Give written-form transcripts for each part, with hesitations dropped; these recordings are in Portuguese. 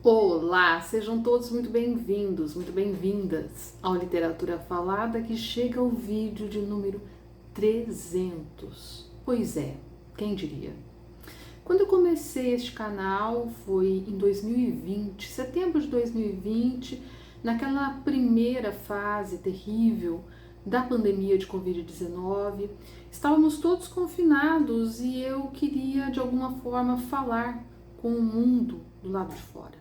Olá, sejam todos muito bem-vindos, muito bem-vindas ao Literatura Falada, que chega ao vídeo de número 300. Pois é, quem diria? Quando eu comecei este canal foi em 2020, setembro de 2020, naquela primeira fase terrível da pandemia de Covid-19. Estávamos todos confinados e eu queria de alguma forma falar com o mundo do lado de fora.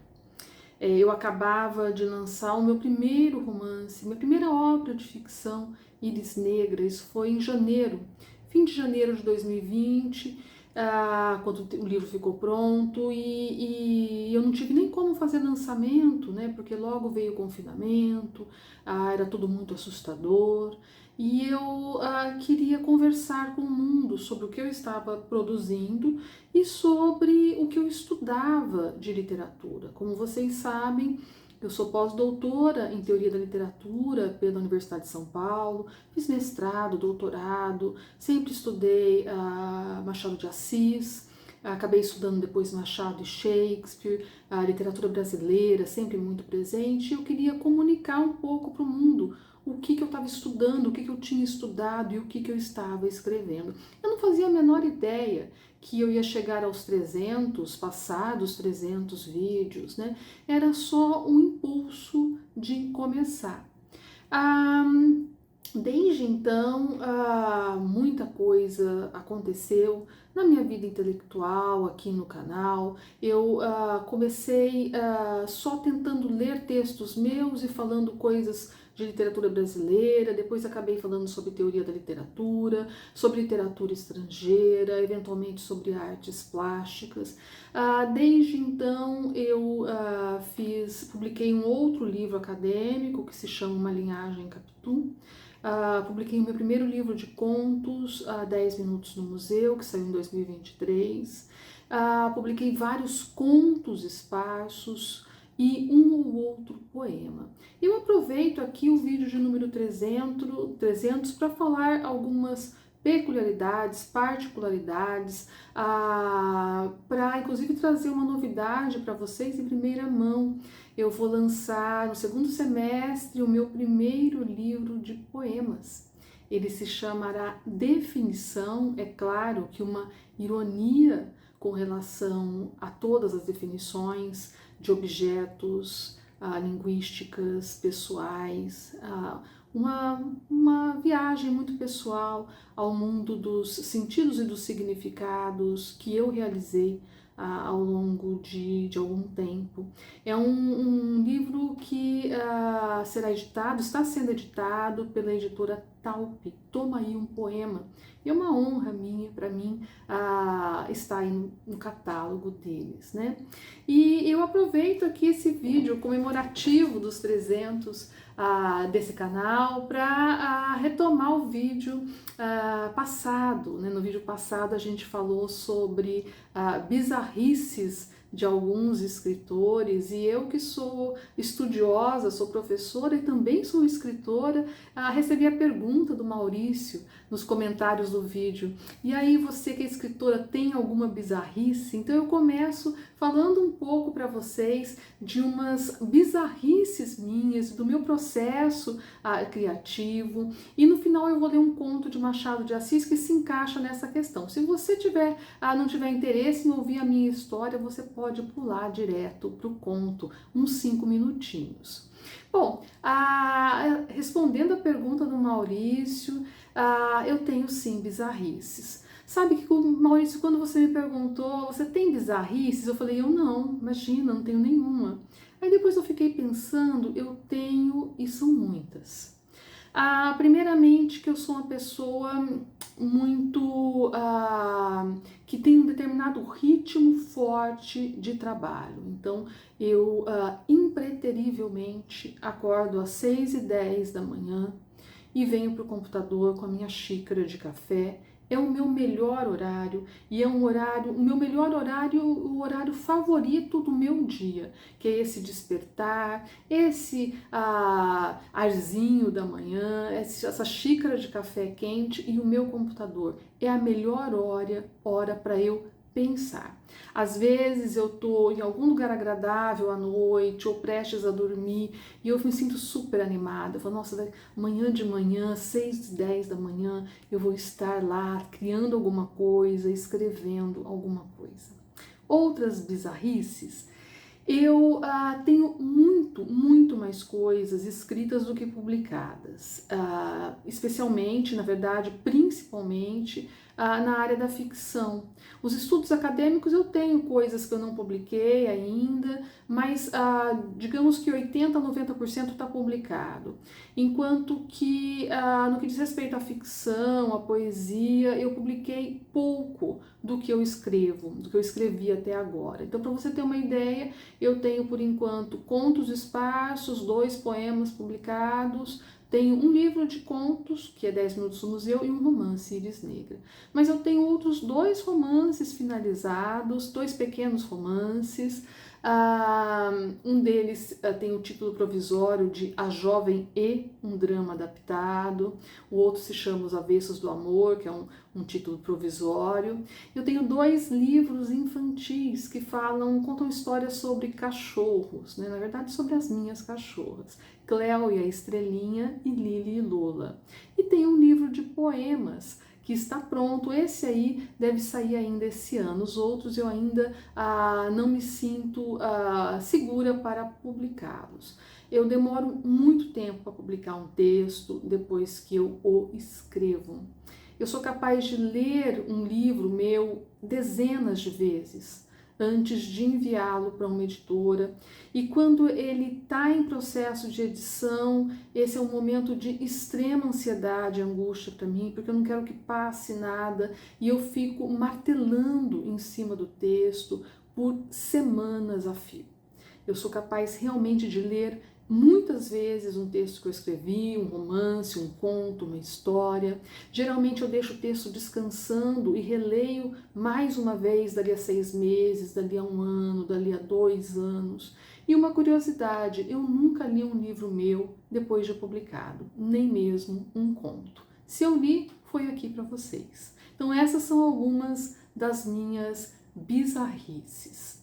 Eu acabava de lançar o meu primeiro romance, minha primeira obra de ficção, Íris Negra. Isso foi em janeiro, fim de janeiro de 2020, quando o livro ficou pronto, e eu não tive nem como fazer lançamento, né, porque logo veio o confinamento, era tudo muito assustador, e eu queria conversar com o mundo sobre o que eu estava produzindo e sobre o que eu estudava de literatura. Como vocês sabem, eu sou pós-doutora em Teoria da Literatura pela Universidade de São Paulo, fiz mestrado, doutorado, sempre estudei Machado de Assis, acabei estudando depois Machado e Shakespeare, a literatura brasileira sempre muito presente, e eu queria comunicar um pouco para o mundo o que eu estava estudando, o que eu tinha estudado e o que eu estava escrevendo. Eu não fazia a menor ideia que eu ia chegar aos 300, passados 300 vídeos, né? Era só um impulso de começar. Desde então, muita coisa aconteceu na minha vida intelectual aqui no canal. Eu comecei só tentando ler textos meus e falando coisas de literatura brasileira, depois acabei falando sobre teoria da literatura, sobre literatura estrangeira, eventualmente sobre artes plásticas. Desde então eu publiquei um outro livro acadêmico que se chama Uma Linhagem Capitu. Publiquei o meu primeiro livro de contos, 10 Minutos no Museu, que saiu em 2023. Publiquei vários contos esparsos e um ou outro poema. Eu aproveito aqui o vídeo de número 300 para falar algumas peculiaridades, particularidades, para inclusive trazer uma novidade para vocês em primeira mão. Eu vou lançar no segundo semestre o meu primeiro livro de poemas. Ele se chamará Definição, é claro que uma ironia com relação a todas as definições de objetos, linguísticas, pessoais, uma viagem muito pessoal ao mundo dos sentidos e dos significados que eu realizei ao longo de algum tempo. É um livro que será editado, está sendo editado pela editora Talp. Toma aí um poema. E é uma honra minha, para mim, estar aí no catálogo deles, né? E eu aproveito aqui esse vídeo comemorativo dos 300 desse canal para retomar o vídeo passado, né? No vídeo passado a gente falou sobre bizarrices de alguns escritores, e eu que sou estudiosa, sou professora e também sou escritora, recebi a pergunta do Maurício nos comentários do vídeo: e aí, você que é escritora, tem alguma bizarrice? Então eu começo falando um pouco para vocês de umas bizarrices minhas, do meu processo criativo, e no final eu vou ler um conto de Machado de Assis que se encaixa nessa questão. Se você não tiver interesse em ouvir a minha história, você pode pular direto para o conto, uns 5 minutinhos. Bom, respondendo a pergunta do Maurício, eu tenho sim bizarrices. Sabe que, Maurício, quando você me perguntou, você tem bizarrices? Eu falei, eu não, imagina, não tenho nenhuma. Aí depois eu fiquei pensando, eu tenho, e são muitas. Primeiramente, que eu sou uma pessoa muito que tem um determinado ritmo forte de trabalho. Então, eu impreterivelmente acordo às 6h10 da manhã e venho para o computador com a minha xícara de café. É o meu melhor horário, e é o meu melhor horário, o horário favorito do meu dia, que é esse despertar, esse arzinho da manhã, essa xícara de café quente e o meu computador. É a melhor hora para eu pensar. Às vezes eu estou em algum lugar agradável à noite ou prestes a dormir e eu me sinto super animada. Eu falo, nossa, amanhã de manhã, 6h10 da manhã, eu vou estar lá criando alguma coisa, escrevendo alguma coisa. Outras bizarrices, eu tenho muito mais coisas escritas do que publicadas, especialmente, na verdade, principalmente na área da ficção. Os estudos acadêmicos eu tenho coisas que eu não publiquei ainda, mas digamos que 80 a 90% está publicado. Enquanto que no que diz respeito à ficção, à poesia, eu publiquei pouco do que eu escrevo, do que eu escrevi até agora. Então, para você ter uma ideia, eu tenho por enquanto contos esparsos, 2 poemas publicados, tenho um livro de contos, que é 10 Minutos no Museu, e um romance, Íris Negra. Mas eu tenho outros 2 romances finalizados, 2 pequenos romances. Um deles tem o título provisório de A Jovem E, um drama adaptado. O outro se chama Os Avessos do Amor, que é um título provisório. Eu tenho 2 livros infantis que contam histórias sobre cachorros, né? Na verdade sobre as minhas cachorras, Cleo e a Estrelinha e Lili e Lola. E tem um livro de poemas que está pronto, esse aí deve sair ainda esse ano, os outros eu ainda não me sinto segura para publicá-los. Eu demoro muito tempo para publicar um texto depois que eu o escrevo. Eu sou capaz de ler um livro meu dezenas de vezes antes de enviá-lo para uma editora. E quando ele está em processo de edição, esse é um momento de extrema ansiedade e angústia para mim, porque eu não quero que passe nada e eu fico martelando em cima do texto por semanas a fio. Eu sou capaz realmente de ler muitas vezes um texto que eu escrevi, um romance, um conto, uma história. Geralmente eu deixo o texto descansando e releio mais uma vez dali a 6 meses, dali a 1 ano, dali a 2 anos. E uma curiosidade, eu nunca li um livro meu depois de publicado, nem mesmo um conto. Se eu li, foi aqui para vocês. Então essas são algumas das minhas bizarrices.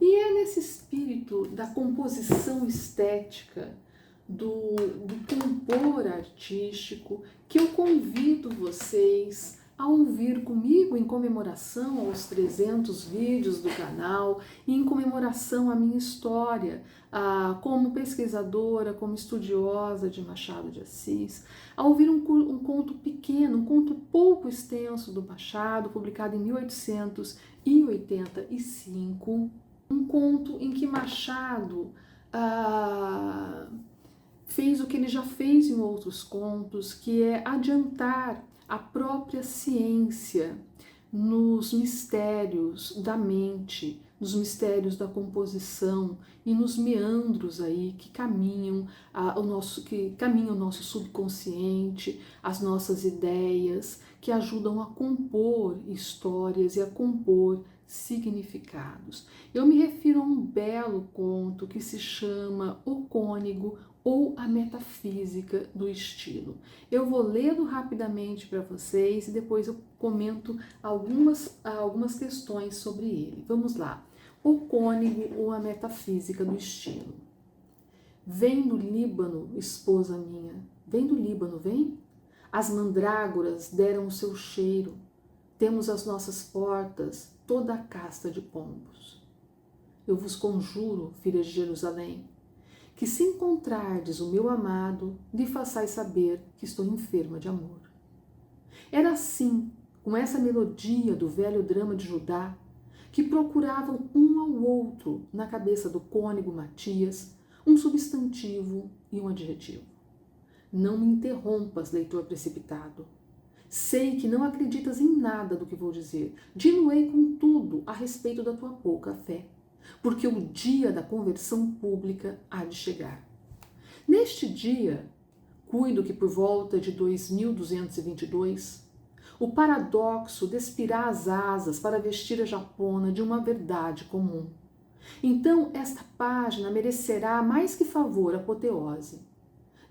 E é nesse espírito da composição estética, do compor artístico, que eu convido vocês a ouvir comigo em comemoração aos 300 vídeos do canal e em comemoração à minha história como pesquisadora, como estudiosa de Machado de Assis, a ouvir um conto pequeno, um conto pouco extenso do Machado, publicado em 1885, um conto em que Machado fez o que ele já fez em outros contos, que é adiantar a própria ciência nos mistérios da mente, nos mistérios da composição e nos meandros aí que caminham o nosso subconsciente, as nossas ideias, que ajudam a compor histórias e a compor significados. Eu me refiro a um belo conto que se chama O Cônego ou a Metafísica do Estilo. Eu vou lê-lo rapidamente para vocês e depois eu comento algumas questões sobre ele. Vamos lá. O Cônego ou a Metafísica do Estilo. Vem do Líbano, esposa minha, vem do Líbano, vem? As mandrágoras deram o seu cheiro, temos às nossas portas toda a casta de pombos. Eu vos conjuro, filhas de Jerusalém, que se encontrardes o meu amado, lhe façais saber que estou enferma de amor. Era assim, com essa melodia do velho drama de Judá, que procuravam um ao outro na cabeça do cônego Matias um substantivo e um adjetivo. Não me interrompas, leitor precipitado. Sei que não acreditas em nada do que vou dizer. Dinuei, contudo, a respeito da tua pouca fé, porque o dia da conversão pública há de chegar. Neste dia, cuido que por volta de 2222, o paradoxo despirá as asas para vestir a japona de uma verdade comum. Então, esta página merecerá mais que favor apoteose,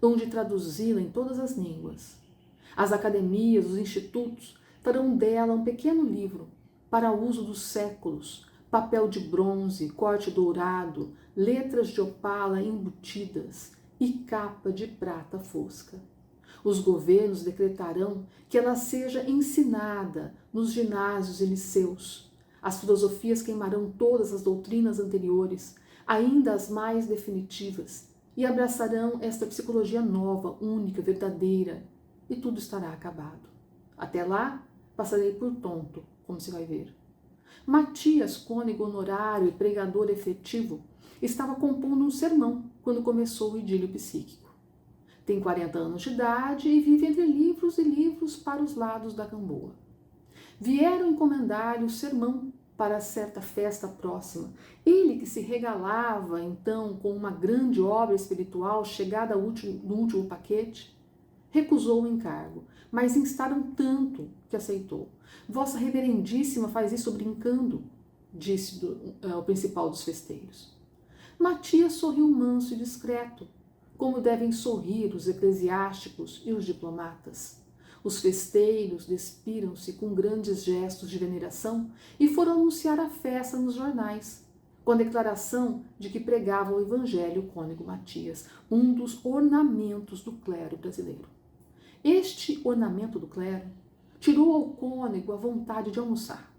onde traduzi-la em todas as línguas. As academias, os institutos farão dela um pequeno livro, para uso dos séculos, papel de bronze, corte dourado, letras de opala embutidas e capa de prata fosca. Os governos decretarão que ela seja ensinada nos ginásios e liceus. As filosofias queimarão todas as doutrinas anteriores, ainda as mais definitivas, e abraçarão esta psicologia nova, única, verdadeira, e tudo estará acabado. Até lá, passarei por tonto, como se vai ver. Matias, cônego honorário e pregador efetivo, estava compondo um sermão quando começou o idílio psíquico. Tem 40 anos de idade e vive entre livros e livros para os lados da Gamboa. Vieram encomendar-lhe o sermão para certa festa próxima. Ele que se regalava, então, com uma grande obra espiritual chegada no último paquete, recusou o encargo, mas instaram tanto que aceitou. Vossa Reverendíssima faz isso brincando, disse o principal dos festeiros. Matias sorriu manso e discreto, como devem sorrir os eclesiásticos e os diplomatas. Os festeiros despiram-se com grandes gestos de veneração e foram anunciar a festa nos jornais, com a declaração de que pregava o Evangelho cônego Matias, um dos ornamentos do clero brasileiro. Este ornamento do clero tirou ao cônego a vontade de almoçar,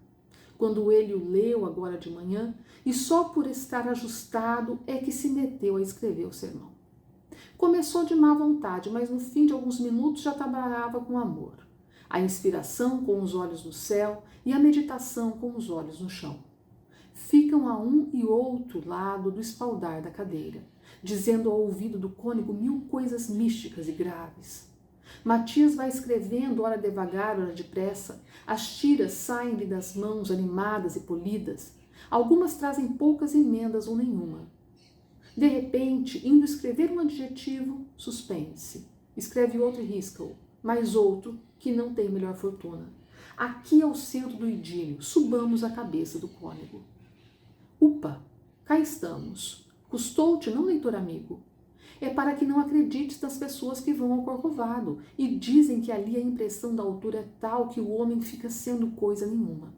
quando ele o leu agora de manhã, e só por estar ajustado é que se meteu a escrever o sermão. Começou de má vontade, mas no fim de alguns minutos já trabalhava com amor. A inspiração com os olhos no céu e a meditação com os olhos no chão. Ficam a um e outro lado do espaldar da cadeira, dizendo ao ouvido do cônego 1000 coisas místicas e graves. Matias vai escrevendo, ora devagar, ora depressa. As tiras saem-lhe das mãos animadas e polidas. Algumas trazem poucas emendas ou nenhuma. De repente, indo escrever um adjetivo, suspende-se. Escreve outro e risca-o, mais outro que não tem melhor fortuna. Aqui é o centro do idílio, subamos a cabeça do cônego. Upa, cá estamos. Custou-te, não, leitor amigo? É para que não acredites nas pessoas que vão ao Corcovado e dizem que ali a impressão da altura é tal que o homem fica sendo coisa nenhuma.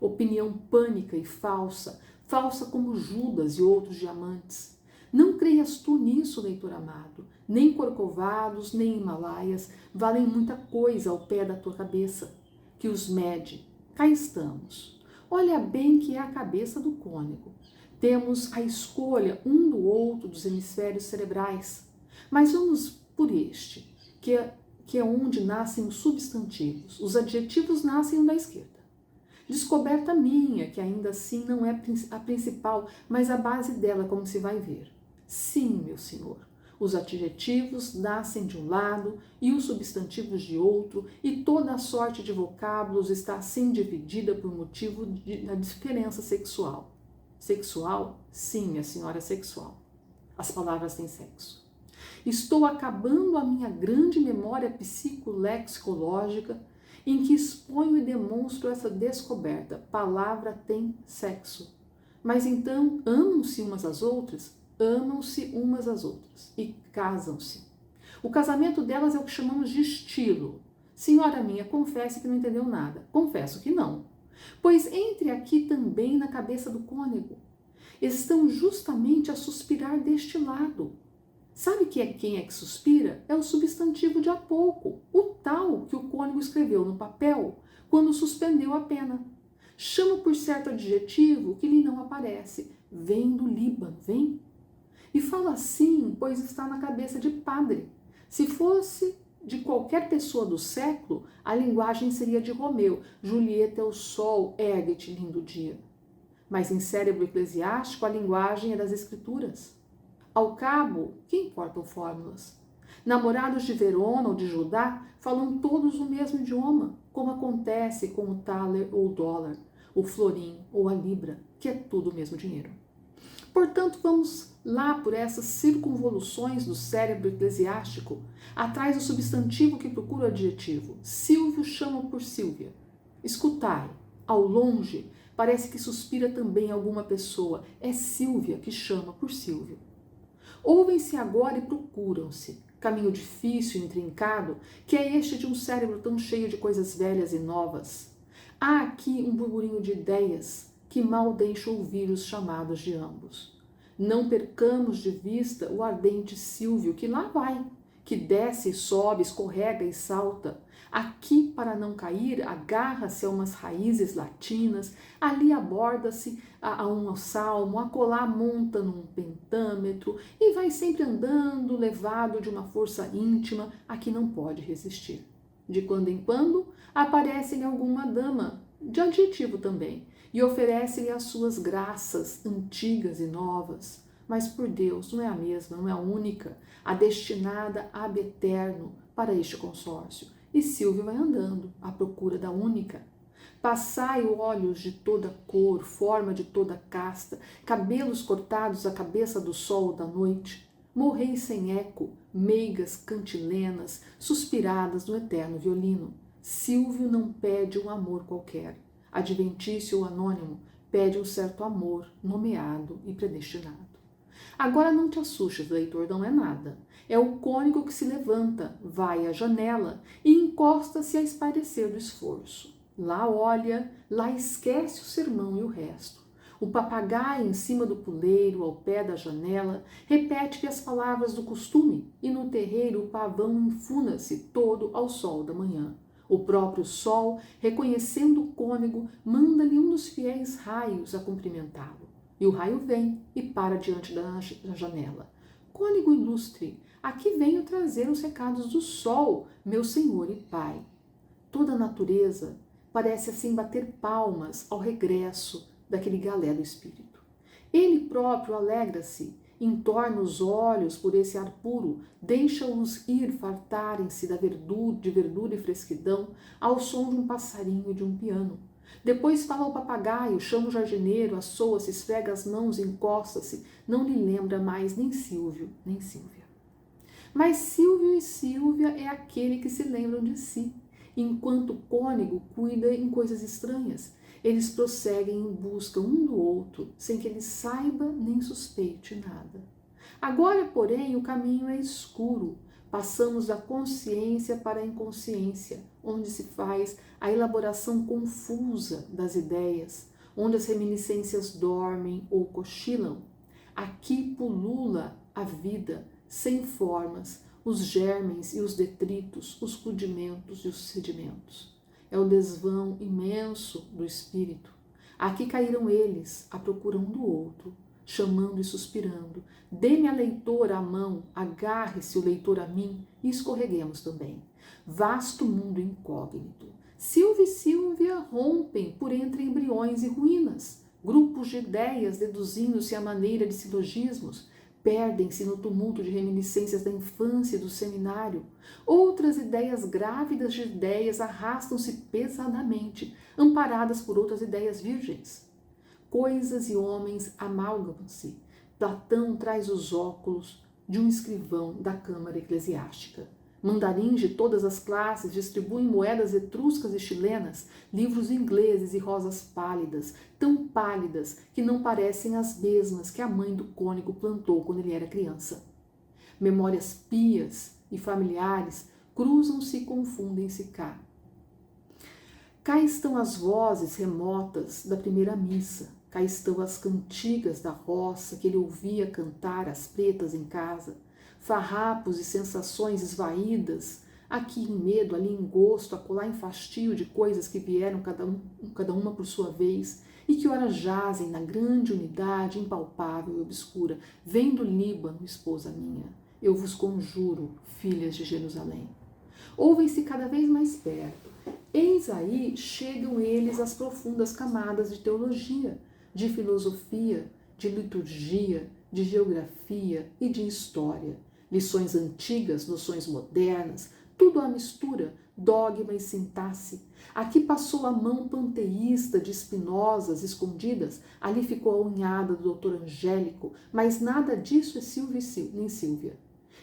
Opinião pânica e falsa, falsa como Judas e outros diamantes. Não creias tu nisso, leitor amado. Nem Corcovados, nem Himalaias valem muita coisa ao pé da tua cabeça, que os mede. Cá estamos. Olha bem que é a cabeça do cônego. Temos a escolha um do outro dos hemisférios cerebrais, mas vamos por este, que é onde nascem os substantivos. Os adjetivos nascem da esquerda. Descoberta minha, que ainda assim não é a principal, mas a base dela, como se vai ver. Sim, meu senhor, os adjetivos nascem de um lado e os substantivos de outro, e toda a sorte de vocábulos está assim dividida por motivo da diferença sexual. Sexual? Sim, minha senhora, sexual. As palavras têm sexo. Estou acabando a minha grande memória psicolexicológica em que exponho e demonstro essa descoberta. Palavra tem sexo. Mas então, amam-se umas às outras? Amam-se umas às outras e casam-se. O casamento delas é o que chamamos de estilo. Senhora minha, confesse que não entendeu nada. Confesso que não. Pois entre aqui também na cabeça do cônego. Estão justamente a suspirar deste lado. Sabe quem é que suspira? É o substantivo de há pouco, o tal que o cônego escreveu no papel quando suspendeu a pena. Chama por certo adjetivo que lhe não aparece. Vem do Líbano, vem. E fala assim, pois está na cabeça de padre. Se fosse de qualquer pessoa do século, a linguagem seria de Romeu. Julieta é o sol, ergue-te, lindo dia. Mas em cérebro eclesiástico, a linguagem é das escrituras. Ao cabo, que importam fórmulas? Namorados de Verona ou de Judá falam todos o mesmo idioma, como acontece com o thaler ou o dólar, o florim ou a libra, que é tudo o mesmo dinheiro. Portanto, vamos lá por essas circunvoluções do cérebro eclesiástico, atrás do substantivo que procura o adjetivo. Silvio chama por Sílvia. Escutai, ao longe, parece que suspira também alguma pessoa. É Sílvia que chama por Sílvio. Ouvem-se agora e procuram-se. Caminho difícil e intrincado, que é este de um cérebro tão cheio de coisas velhas e novas. Há aqui um burburinho de ideias que mal deixa ouvir os chamados de ambos. Não percamos de vista o ardente Silvio que lá vai, que desce e sobe, escorrega e salta. Aqui, para não cair, agarra-se a umas raízes latinas, ali aborda-se a um salmo, acolá monta num pentâmetro e vai sempre andando, levado de uma força íntima a que não pode resistir. De quando em quando, aparece-lhe alguma dama, de adjetivo também, e oferece-lhe as suas graças antigas e novas. Mas por Deus, não é a mesma, não é a única, a destinada ab eterno para este consórcio. E Silvio vai andando à procura da única. Passai olhos de toda cor, forma de toda casta, cabelos cortados à cabeça do sol ou da noite. Morreis sem eco, meigas cantilenas, suspiradas no eterno violino. Silvio não pede um amor qualquer. Adventício ou anônimo, pede um certo amor nomeado e predestinado. Agora não te assustes, leitor, não é nada. É o cônego que se levanta, vai à janela e encosta-se a espairecer do esforço. Lá olha, lá esquece o sermão e o resto. O papagaio em cima do puleiro, ao pé da janela, repete-lhe as palavras do costume e no terreiro o pavão enfuna-se todo ao sol da manhã. O próprio sol, reconhecendo o cônego, manda-lhe um dos fiéis raios a cumprimentá-lo. E o raio vem e para diante da janela. Cônego ilustre, aqui venho trazer os recados do sol, meu senhor e pai. Toda a natureza parece assim bater palmas ao regresso daquele galé do espírito. Ele próprio alegra-se, entorna os olhos por esse ar puro, deixa-os ir fartarem-se de verdura e fresquidão ao som de um passarinho e de um piano. Depois fala ao papagaio, chama o jardineiro, assoa-se, esfrega as mãos, encosta-se, não lhe lembra mais nem Silvio, nem Sílvia. Mas Silvio e Sílvia é aquele que se lembram de si, enquanto o cônego cuida em coisas estranhas. Eles prosseguem em busca um do outro, sem que ele saiba nem suspeite nada. Agora, porém, o caminho é escuro. Passamos da consciência para a inconsciência, onde se faz a elaboração confusa das ideias, onde as reminiscências dormem ou cochilam. Aqui pulula a vida, sem formas, os germens e os detritos, os rudimentos e os sedimentos. É o desvão imenso do espírito. Aqui caíram eles à procura um do outro, chamando e suspirando. Dê-me a leitora a mão, agarre-se o leitor a mim e escorreguemos também. Vasto mundo incógnito. Silvio e Sílvia rompem por entre embriões e ruínas. Grupos de ideias deduzindo-se à maneira de silogismos, perdem-se no tumulto de reminiscências da infância e do seminário. Outras ideias grávidas de ideias arrastam-se pesadamente, amparadas por outras ideias virgens. Coisas e homens amalgamam-se. Platão traz os óculos de um escrivão da Câmara Eclesiástica. Mandarins de todas as classes distribuem moedas etruscas e chilenas, livros ingleses e rosas pálidas, tão pálidas que não parecem as mesmas que a mãe do cônego plantou quando ele era criança. Memórias pias e familiares cruzam-se e confundem-se cá. Cá estão as vozes remotas da primeira missa, cá estão as cantigas da roça que ele ouvia cantar às pretas em casa, farrapos e sensações esvaídas, aqui em medo, ali em gosto, acolá em fastio de coisas que vieram cada uma por sua vez e que ora jazem na grande unidade impalpável e obscura. Vem do Líbano, esposa minha, eu vos conjuro, filhas de Jerusalém. Ouvem-se cada vez mais perto. Eis aí chegam eles às profundas camadas de teologia, de filosofia, de liturgia, de geografia e de história. Lições antigas, noções modernas, tudo à mistura, dogma e sintaxe. Aqui passou a mão panteísta de Spinozas escondidas, ali ficou a unhada do doutor Angélico, mas nada disso é Silvio nem Sílvia.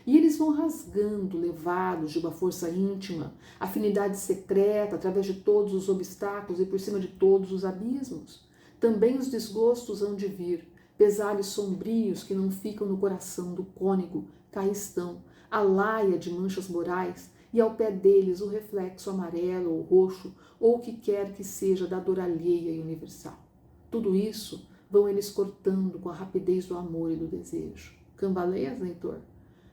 E eles vão rasgando, levados de uma força íntima, afinidade secreta através de todos os obstáculos e por cima de todos os abismos. Também os desgostos hão de vir, pesares sombrios que não ficam no coração do cônego, cá estão, a laia de manchas morais, e ao pé deles o reflexo amarelo ou roxo, ou o que quer que seja da dor alheia e universal. Tudo isso vão eles cortando com a rapidez do amor e do desejo. Cambaleias, leitor?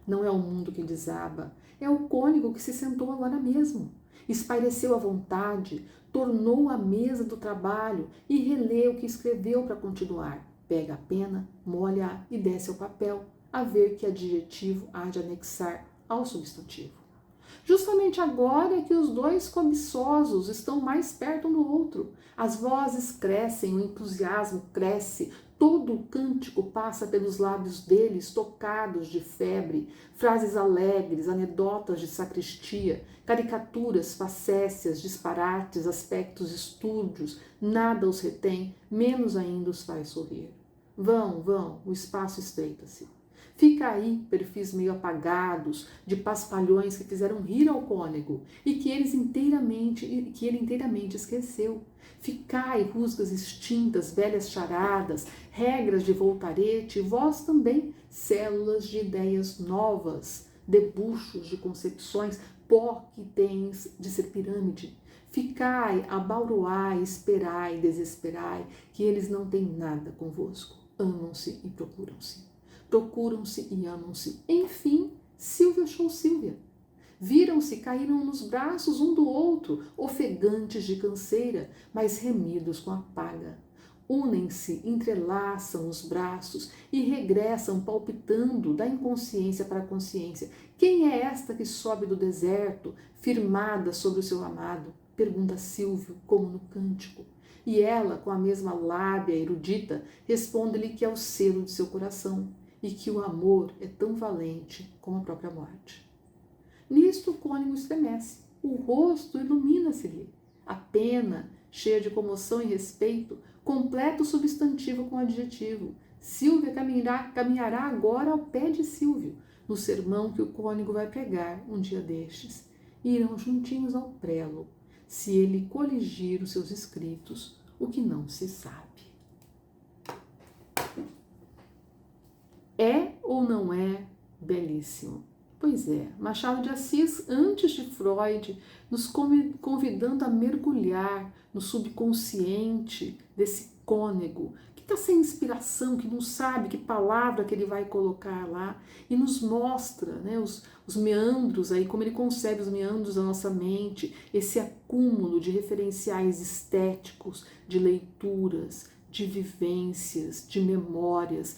Não é o mundo que desaba, é o cônego que se sentou agora mesmo. Espaireceu a vontade, tornou a mesa do trabalho e relê o que escreveu para continuar. Pega a pena, molha-a e desce ao papel, a ver que adjetivo há de anexar ao substantivo. Justamente agora é que os dois cobiçosos estão mais perto um do outro. As vozes crescem, o entusiasmo cresce, todo o cântico passa pelos lábios deles, tocados de febre, frases alegres, anedotas de sacristia, caricaturas, facécias, disparates, aspectos estúrdios, nada os retém, menos ainda os faz sorrir. Vão, o espaço estreita-se. Fica aí perfis meio apagados, de paspalhões que fizeram rir ao cônego e que ele inteiramente esqueceu. Ficai rusgas extintas, velhas charadas, regras de voltarete, vós também, células de ideias novas, debuxos de concepções, pó que tens de ser pirâmide. Ficai, abauroai, esperai, desesperai, que eles não têm nada convosco. Amam-se e procuram-se. Procuram-se e amam-se. Enfim, Silvia achou Sílvia. Viram-se, caíram nos braços um do outro, ofegantes de canseira, mas remidos com a paga. Unem-se, entrelaçam os braços e regressam palpitando da inconsciência para a consciência. Quem é esta que sobe do deserto, firmada sobre o seu amado? Pergunta Silvio, como no cântico. E ela, com a mesma lábia erudita, responde-lhe que é o selo de seu coração e que o amor é tão valente como a própria morte. Nisto o cônego estremece, o rosto ilumina-se-lhe. A pena, cheia de comoção e respeito, completa o substantivo com o adjetivo. Sílvia caminhará agora ao pé de Sílvio, no sermão que o cônego vai pregar um dia destes. E irão juntinhos ao prelo, se ele coligir os seus escritos, o que não se sabe. É ou não é belíssimo? Pois é, Machado de Assis, antes de Freud, nos convidando a mergulhar no subconsciente desse cônego, que está sem inspiração, que não sabe que palavra que ele vai colocar lá, e nos mostra, né, os meandros aí, como ele concebe os meandros da nossa mente, esse acúmulo de referenciais estéticos, de leituras, de vivências, de memórias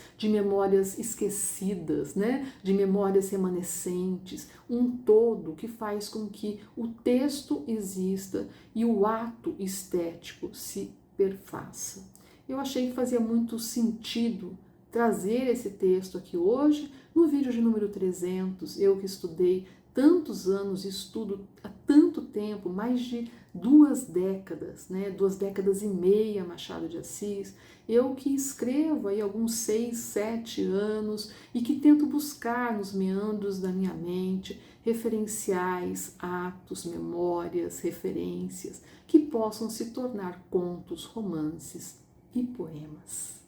esquecidas, né? De memórias remanescentes, um todo que faz com que o texto exista e o ato estético se perfaça. Eu achei que fazia muito sentido trazer esse texto aqui hoje, no vídeo de número 300, eu que estudei tantos anos, estudo há tanto tempo, mais de 2 décadas, né? 2 décadas e meia Machado de Assis, eu que escrevo aí alguns 6, 7 anos e que tento buscar nos meandros da minha mente referenciais, atos, memórias, referências que possam se tornar contos, romances e poemas.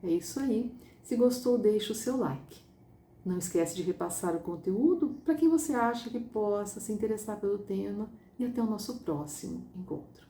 É isso aí. Se gostou, deixa o seu like. Não esquece de repassar o conteúdo para quem você acha que possa se interessar pelo tema e até o nosso próximo encontro.